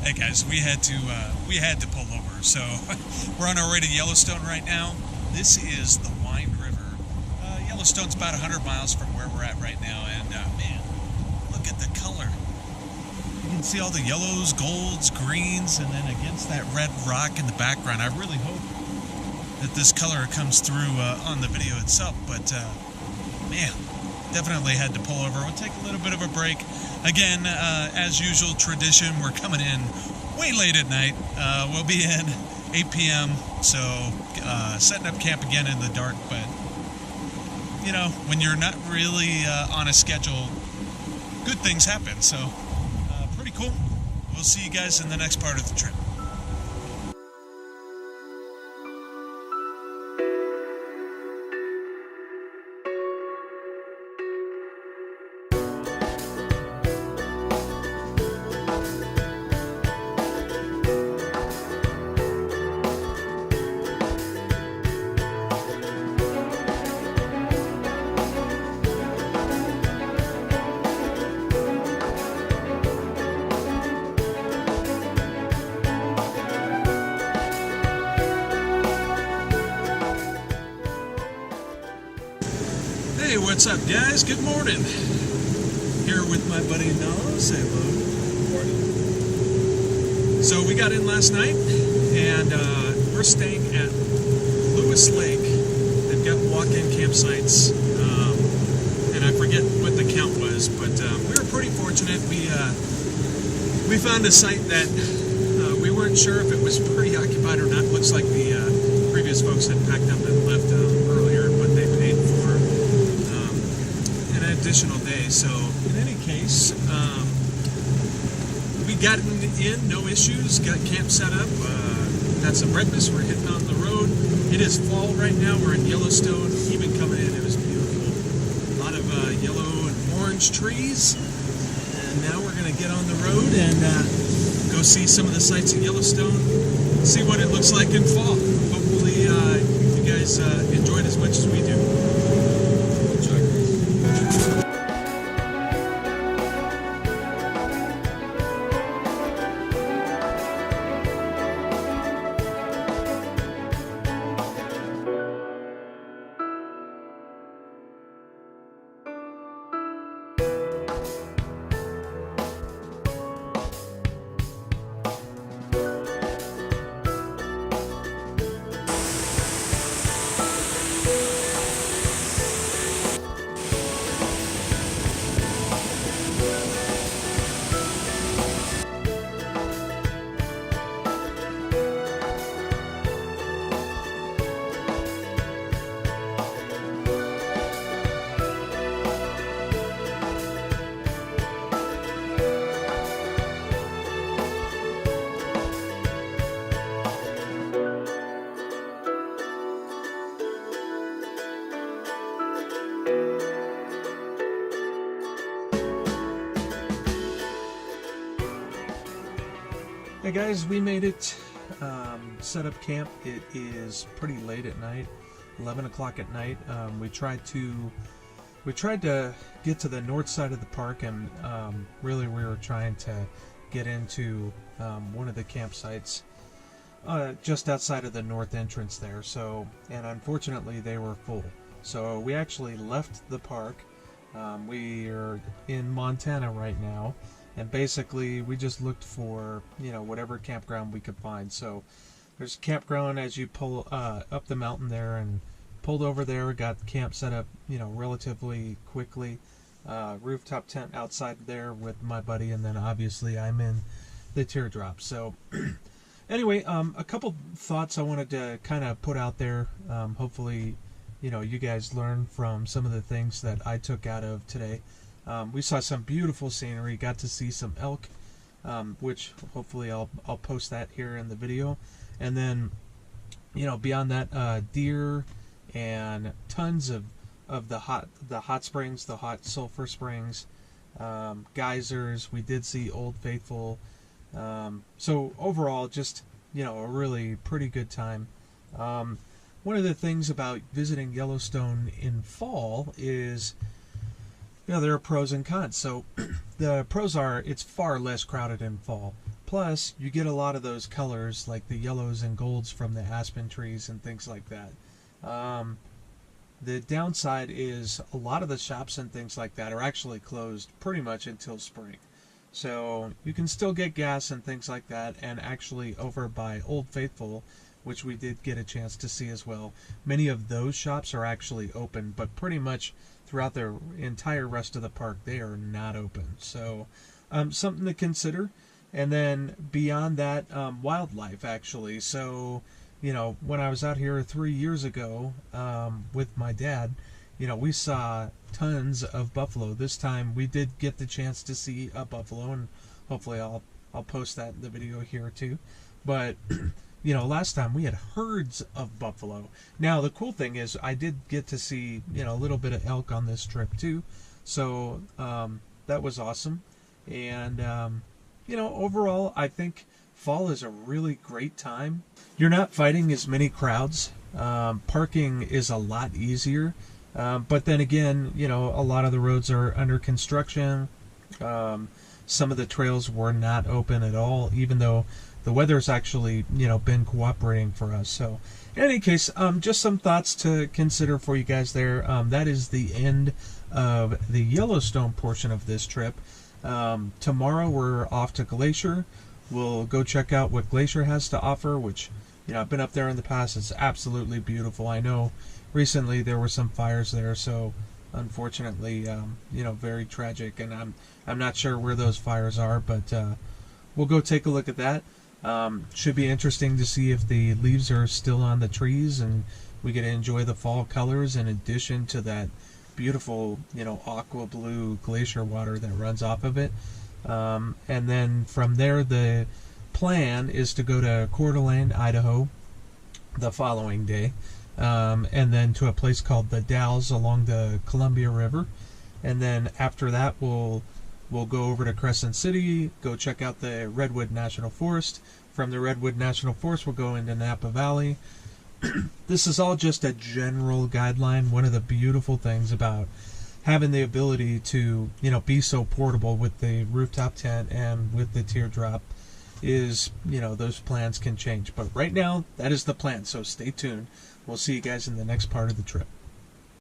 Hey guys, we had to pull over. So we're on our way to Yellowstone right now. This is the Wine River. Yellowstone's about 100 miles from where we're at right now, and man, look at the color. You can see all the yellows, golds, greens, and then against that red rock in the background. I really hope that this color comes through on the video itself, but man, definitely had to pull over. We'll take a little bit of a break. Again, as usual, tradition, we're coming in way late at night. We'll be in 8 p.m., so setting up camp again in the dark, but you know, when you're not really on a schedule, good things happen, so pretty cool. We'll see you guys in the next part of the trip. Hey, what's up, guys? Good morning. Here with my buddy Norris. Say hello. Good morning. So we got in last night, and we're staying at Lewis Lake. They've got walk-in campsites, and I forget what the count was, but we were pretty fortunate. We found a site that we weren't sure if it was preoccupied or not. Looks like the previous folks had packed up and left earlier, but they paid for additional day. So in any case, we got in, no issues, got camp set up, had some breakfast, we're hitting on the road. It is fall right now, we're in Yellowstone. Even coming in, it was beautiful. A lot of yellow and orange trees, and now we're going to get on the road and go see some of the sights in Yellowstone, see what it looks like in fall. Hopefully you guys enjoy it as much as we do. Hey guys, we made it, set up camp. It is pretty late at night, 11 o'clock at night. We tried to get to the north side of the park, and really we were trying to get into one of the campsites just outside of the north entrance there. So, and unfortunately they were full. So we actually left the park. We are in Montana right now. And basically, we just looked for, you know, whatever campground we could find. So there's a campground as you pull up the mountain there, and pulled over there, got camp set up, you know, relatively quickly. Rooftop tent outside there with my buddy, and then obviously I'm in the teardrop. So anyway, a couple thoughts I wanted to kind of put out there. Hopefully, you know, you guys learn from some of the things that I took out of today. We saw some beautiful scenery, got to see some elk, which hopefully I'll post that here in the video. And then, you know, beyond that, deer and tons of the hot springs, the hot sulfur springs, geysers. We did see Old Faithful. So overall, just, you know, a really pretty good time. One of the things about visiting Yellowstone in fall is, you know, there are pros and cons. So the pros are it's far less crowded in fall. Plus, you get a lot of those colors, like the yellows and golds from the aspen trees and things like that. The downside is a lot of the shops and things like that are actually closed pretty much until spring. So you can still get gas and things like that, and actually over by Old Faithful, which we did get a chance to see as well, many of those shops are actually open, but pretty much throughout the entire rest of the park they are not open. So something to consider. And then beyond that, wildlife actually. So, you know, when I was out here 3 years ago with my dad, you know, we saw tons of buffalo. This time we did get the chance to see a buffalo, and hopefully I'll post that in the video here too. But you know, last time we had herds of buffalo. Now the cool thing is I did get to see, you know, a little bit of elk on this trip too. So that was awesome. And you know, overall, I think fall is a really great time. You're not fighting as many crowds. Parking is a lot easier. But then again, you know, a lot of the roads are under construction. Some of the trails were not open at all, even though the weather's actually, you know, been cooperating for us. So in any case, just some thoughts to consider for you guys there. That is the end of the Yellowstone portion of this trip. Tomorrow we're off to Glacier. We'll go check out what Glacier has to offer, which, you know, I've been up there in the past. It's absolutely beautiful. I know recently there were some fires there, so unfortunately, you know, very tragic, and I'm not sure where those fires are, but we'll go take a look at that. Should be interesting to see if the leaves are still on the trees and we get to enjoy the fall colors in addition to that beautiful, you know, aqua blue glacier water that runs off of it. And then from there, the plan is to go to Coeur d'Alene, Idaho the following day, and then to a place called the Dalles along the Columbia River. And then after that, we'll go over to Crescent City, go check out the Redwood National Forest. From the Redwood National Forest, we'll go into Napa Valley. This is all just a general guideline. One of the beautiful things about having the ability to, you know, be so portable with the rooftop tent and with the teardrop is, you know, those plans can change. But right now, that is the plan. So stay tuned. We'll see you guys in the next part of the trip.